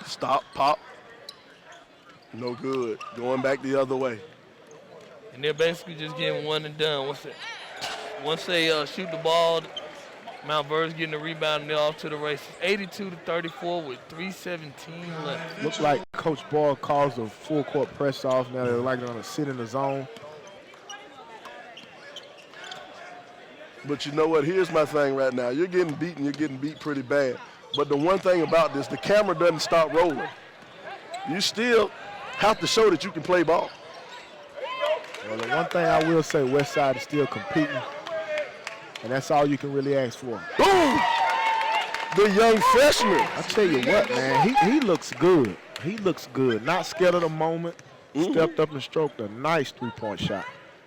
Stop, pop. No good. Going back the other way. And they're basically just getting one and done. Once they shoot the ball, Montverde's getting the rebound and they're off to the races. 82-34 with 3:17 left. Looks like Coach Ball calls the full court press off. Now they're like going to sit in the zone. But you know what? Here's my thing right now. You're getting beaten. You're getting beat pretty bad. But the one thing about this, the camera doesn't stop rolling. You still have to show that you can play ball. Well, the one thing I will say, Westside is still competing, and that's all you can really ask for. Boom! The young freshman. I tell you what, man, he looks good. He looks good. Not scared of the moment. Stepped up and stroked a nice 3-point shot.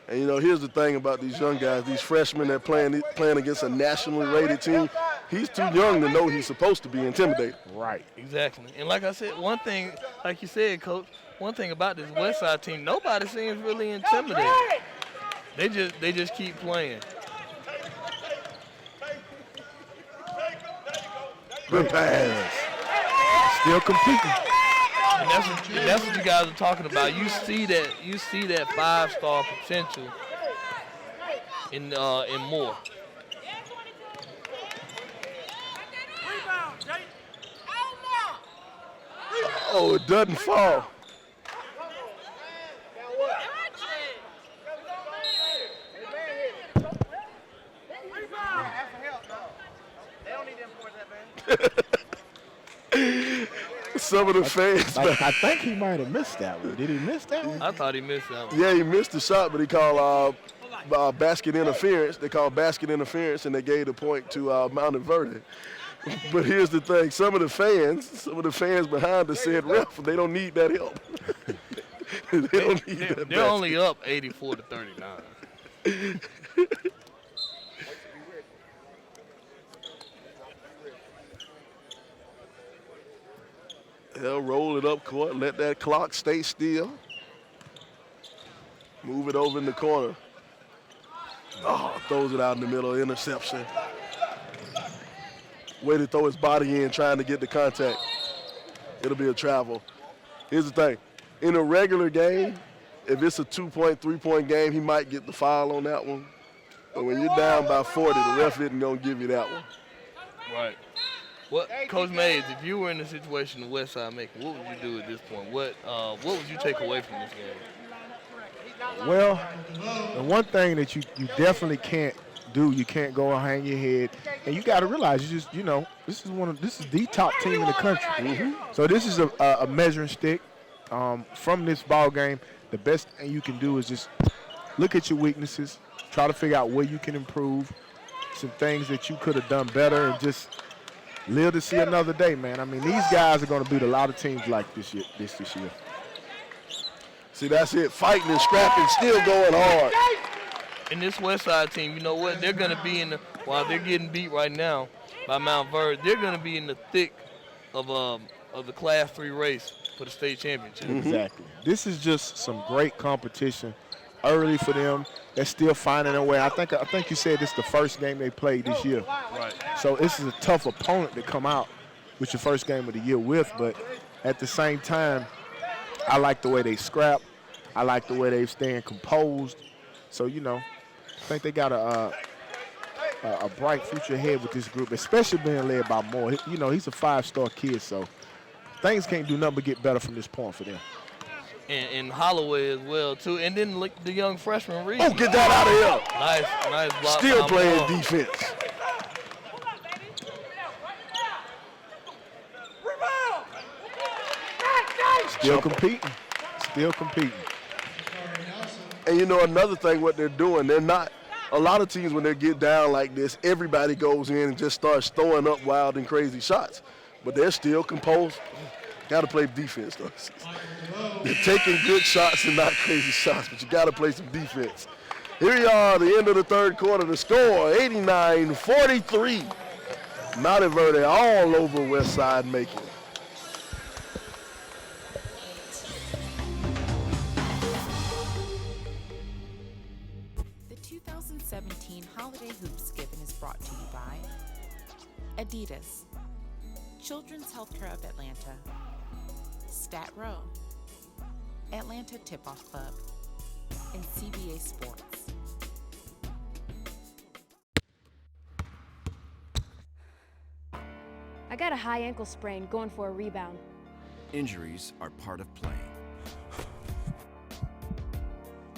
And, you know, here's the thing about these young guys, these freshmen that playing against a nationally rated team. He's too young to know he's supposed to be intimidated. Right. Exactly. And like I said, one thing, like you said, Coach, one thing about this Westside team, nobody seems really intimidated. They just keep playing. Good pass. Still competing. And that's what you guys are talking about. You see that 5-star potential in Moore. Oh, it doesn't fall. Some of the fans. I think he might have missed that one. Did he miss that one? I thought he missed that one. Yeah, he missed the shot, but he called basket interference. They called basket interference, and they gave the point to Monteverde. But here's the thing: some of the fans behind us said, "Ref, they don't need that help. They don't need that." They're only up 84-39. They'll roll it up court, let that clock stay still. Move it over in the corner. Oh, throws it out in the middle, interception. Way to throw his body in, trying to get the contact. It'll be a travel. Here's the thing. In a regular game, if it's a 2-point, 3-point game, he might get the foul on that one. But when you're down by 40, the ref isn't going to give you that one. Right. What, Coach Mays, if you were in the situation the Westside making, what would you do at this point? What would you take away from this game? Well, the one thing that you definitely can't do, you can't go and hang your head, and you got to realize this is the top team in the country. So this is a measuring stick. From this ball game, the best thing you can do is just look at your weaknesses, try to figure out where you can improve, some things that you could have done better, and just live to see another day, man. I mean, these guys are going to beat a lot of teams like this year. See, that's it. Fighting and scrapping, still going hard. And this Westside team, you know what? They're going to be while they're getting beat right now by Montverde, they're going to be in the thick of the Class 3 race for the state championship. Exactly. This is just some great competition early for them. They're still finding their way. I think you said this is the first game they played this year. Right. So this is a tough opponent to come out with your first game of the year with, but at the same time, I like the way they scrap. I like the way they're staying composed. So, you know, I think they got a bright future ahead with this group, especially being led by Moore. You know, he's a 5-star kid, so things can't do nothing but get better from this point for them. And Holloway as well, too. And then look, the young freshman, Reed. Oh, get that out of here. Nice block. Still playing defense. Still competing. Still competing. And you know another thing, what they're doing, they're not. A lot of teams when they get down like this, everybody goes in and just starts throwing up wild and crazy shots. But they're still composed. Got to play defense, though. They're taking good shots and not crazy shots, but you got to play some defense. Here we are, the end of the third quarter. The score, 89-43. Monteverde all over Westside Macon. The 2017 Holiday Hoopsgiving is brought to you by Adidas, Children's Healthcare of Atlanta, Stat Row, Atlanta Tip-Off Club, and CBA Sports. I got a high ankle sprain going for a rebound. Injuries are part of playing.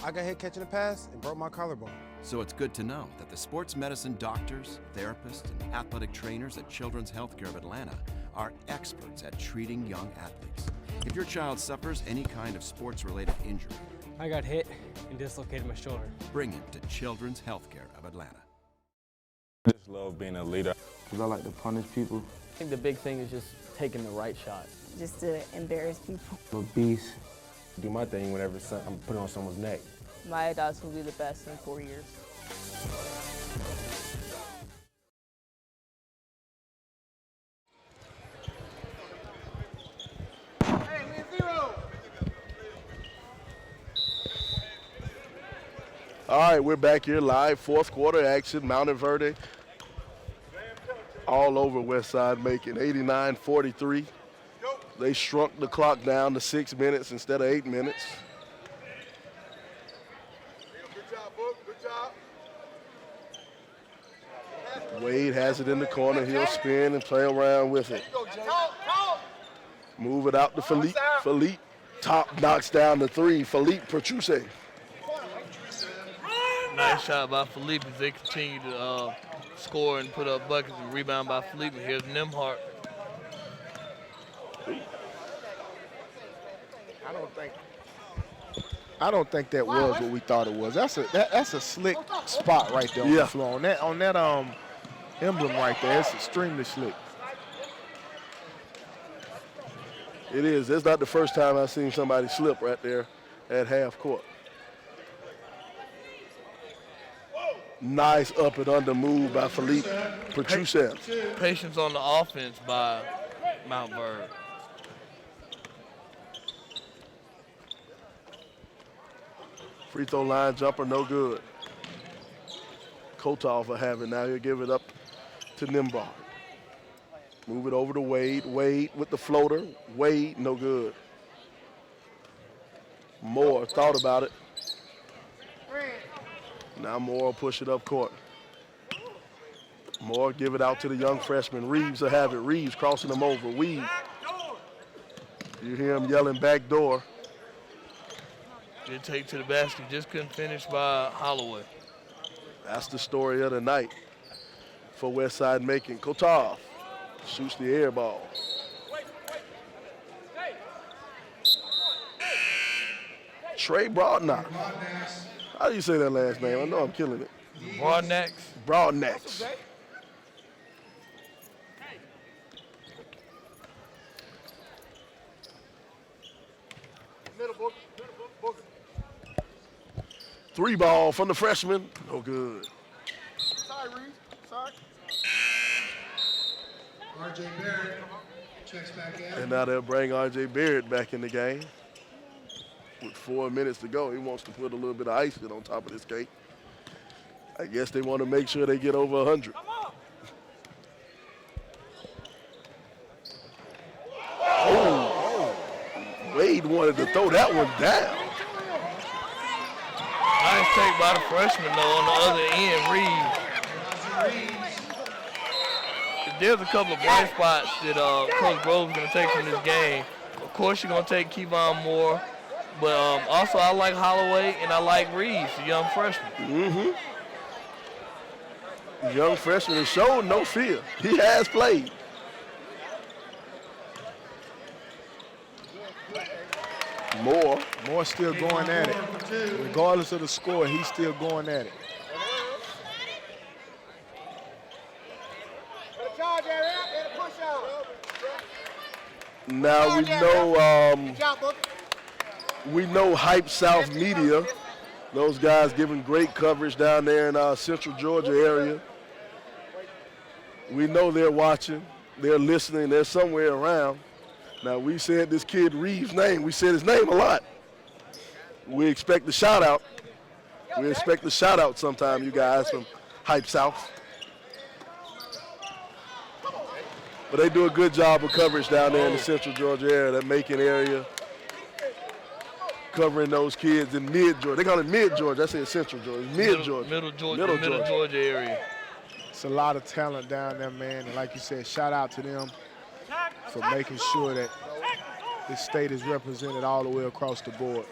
I got hit catching a pass and broke my collarbone. So it's good to know that the sports medicine doctors, therapists, and athletic trainers at Children's Healthcare of Atlanta are experts at treating young athletes. If your child suffers any kind of sports-related injury, I got hit and dislocated my shoulder. bring him to Children's Healthcare of Atlanta. I just love being a leader. Because I like to punish people. I think the big thing is just taking the right shot. Just to embarrass people. I'm a beast. Do my thing whenever I'm putting on someone's neck. My dogs will be the best in 4 years. All right, we're back here live, fourth quarter action, Monteverde all over Westside Macon, 89-43. They shrunk the clock down to 6 minutes instead of 8 minutes. Wade has it in the corner. He'll spin and play around with it. Move it out to Philippe. Philippe top knocks down the three. Philippe Petrucci. Nice shot by Philippe as they continue to score and put up buckets and rebound by Philippe. Here's Nimhart. I don't think that was what we thought it was. That's a slick spot right there on the floor. On that emblem right there, it's extremely slick. It is. That's not the first time I've seen somebody slip right there at half court. Nice up and under move by Philippe Petrucci. Patience on the offense by Montverde. Free throw line jumper, no good. Kotov will have it now. He'll give it up to Nimbar. Move it over to Wade. Wade with the floater. Wade, no good. Moore thought about it. Now Moore will push it up court. Moore give it out to the young freshman. Reeves will have it. Reeves crossing him over. Weed. You hear him yelling back door. Did take to the basket, just couldn't finish by Holloway. That's the story of the night for Westside Macon. Kotov shoots the air ball. Trey Broadnax. How do you say that last name? I know I'm killing it. Broadnax. Broadnax. Three ball from the freshman. No good. Sorry, Reed. Sorry. R.J. Barrett checks back in. And now they'll bring R.J. Barrett back in the game. with 4 minutes to go. He wants to put a little bit of icing on top of this cake. I guess they want to make sure they get over 100. Oh, Wade wanted to throw that one down. Nice take by the freshman, though, on the other end, Reeves. There's a couple of bright spots that Coach Grove's going to take from this game. Of course, you're going to take Khavon Moore, but also I like Holloway and I like Reeves, the young freshman. Mm-hmm. The young freshman has shown no fear. He has played. Moore still going at it. Regardless of the score, he's still going at it. Now we know Hype South Media. Those guys giving great coverage down there in Central Georgia area. We know they're watching, they're listening, they're somewhere around. Now we said this kid Reeves' name. We said his name a lot. We expect the shout out. We expect the shout out sometime, you guys from Hype South. But they do a good job of coverage down there in the Central Georgia area, that Macon area, covering those kids in mid-Georgia. They call it mid-Georgia. I said Central Georgia. Mid-Georgia. Middle Georgia area. It's a lot of talent down there, man. And like you said, shout out to them for making sure that this state is represented all the way across the board.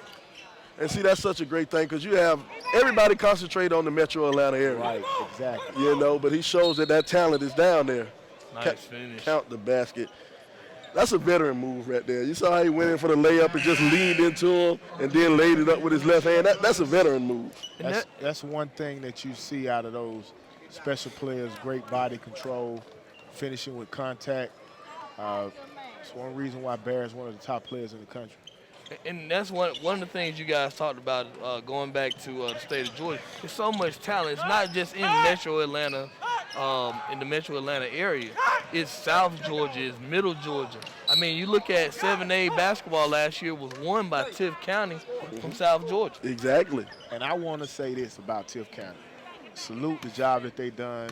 And see, that's such a great thing because you have everybody concentrate on the Metro Atlanta area. Right, exactly. You know, but he shows that talent is down there. Nice finish. Count the basket. That's a veteran move right there. You saw how he went in for the layup and just leaned into him and then laid it up with his left hand. That's a veteran move. That's one thing that you see out of those special players, great body control, finishing with contact. It's one reason why Barrett's one of the top players in the country. And that's one of the things you guys talked about going back to the state of Georgia. There's so much talent. It's not just in Metro Atlanta, in the Metro Atlanta area. It's South Georgia, it's Middle Georgia. I mean, you look at 7A basketball last year was won by Tift County from South Georgia. Exactly. And I want to say this about Tift County. Salute the job that they done,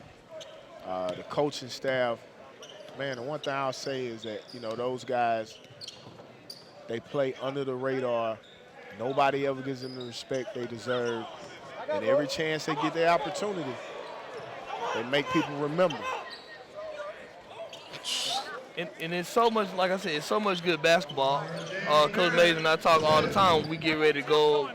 the coaching staff. Man, the one thing I'll say is that, you know, those guys, they play under the radar. Nobody ever gives them the respect they deserve. And every chance they get their opportunity, they make people remember. And it's so much, like I said, it's so much good basketball. Coach Mays and I talk all the time when we get ready to go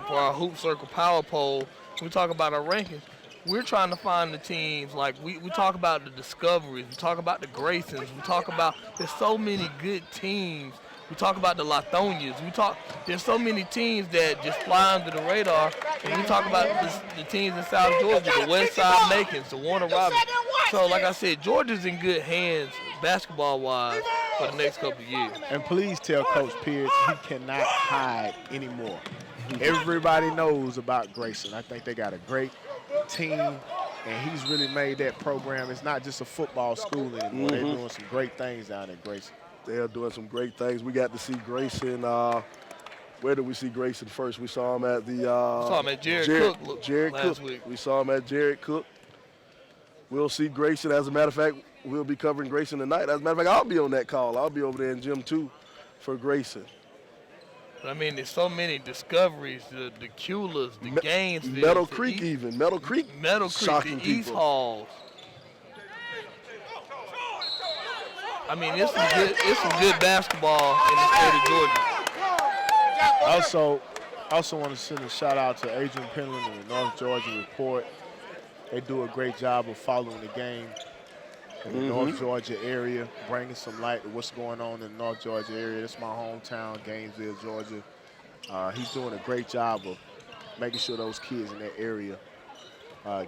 for our Hoop Circle Power Poll. We talk about our rankings. We're trying to find the teams, like we talk about the Discoveries, we talk about the Graysons, we talk about, there's so many good teams. We talk about the Lathonians. There's so many teams that just fly under the radar. And we talk about the teams in South Georgia, the Westside Macons, the Warner Robins. So, like I said, Georgia's in good hands basketball-wise for the next couple of years. And please tell Coach Pierce he cannot hide anymore. Everybody knows about Grayson. I think they got a great team, and he's really made that program. It's not just a football school anymore. They're doing some great things down at Grayson. They are doing some great things. We got to see Grayson. Where did we see Grayson first? We saw him at the saw him at Jared Cook last week. We saw him at Jared Cook. We'll see Grayson. As a matter of fact, we'll be covering Grayson tonight. As a matter of fact, I'll be on that call. I'll be over there in Gym 2 for Grayson. But I mean, there's so many Discoveries, the Culas, the Gainesville, Meadow Creek even. Meadow Creek, the East Halls. I mean, it's some good basketball in the state of Georgia. Also want to send a shout out to Adrian Penland and the North Georgia Report. They do a great job of following the game in the North Georgia area, bringing some light to what's going on in the North Georgia area. That's my hometown, Gainesville, Georgia. He's doing a great job of making sure those kids in that area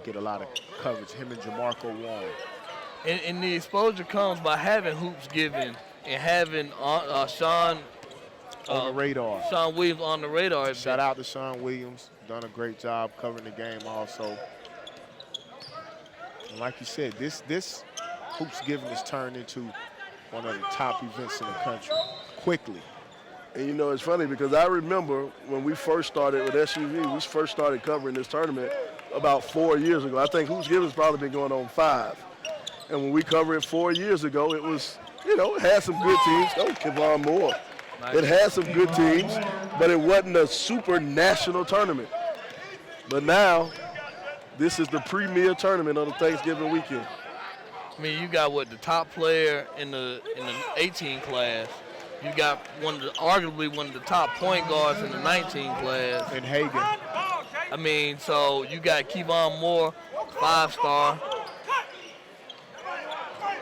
get a lot of coverage. Him and Jamarco Warren. And the exposure comes by having Hoopsgiving and having Sean on the radar. Sean Williams on the radar. Shout out to Sean Williams. Done a great job covering the game also. And like you said, this Hoopsgiving has turned into one of the top events in the country quickly. And you know, it's funny because I remember when we first started with SUV, we first started covering this tournament about 4 years ago. I think Hoopsgiving's probably been going on 5. And when we covered it 4 years ago, it was, you know, it had some good teams. Oh, Khavon Moore. Nice. It had some good teams, but it wasn't a super national tournament. But now, this is the premier tournament on the Thanksgiving weekend. I mean, you got the top player in the 18 class. You got arguably one of the top point guards in the 19 class. And Hagan. I mean, so you got Khavon Moore, 5-star.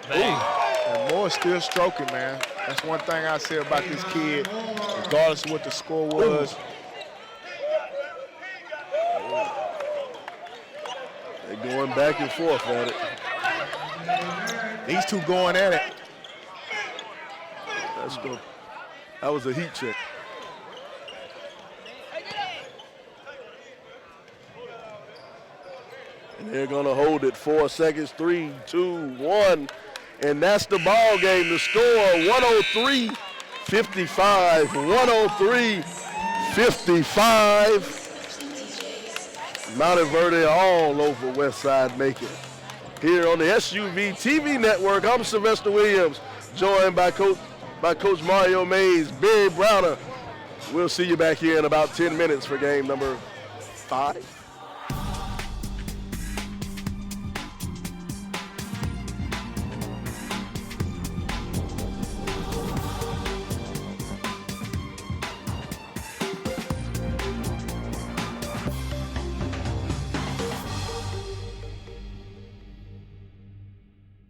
Bang. And Moore's still stroking, man. That's one thing I say about this kid, regardless of what the score was. They're going back and forth at it. These two going at it. That's good. That was a heat check. And they're going to hold it 4 seconds. 3, 2, 1. And that's the ball game. The score, 103-55. 103-55. Monteverde all over Westside making it. Here on the SUV TV network, I'm Sylvester Williams, joined by Coach Mario Mays, Barry Browner. We'll see you back here in about 10 minutes for game number 5.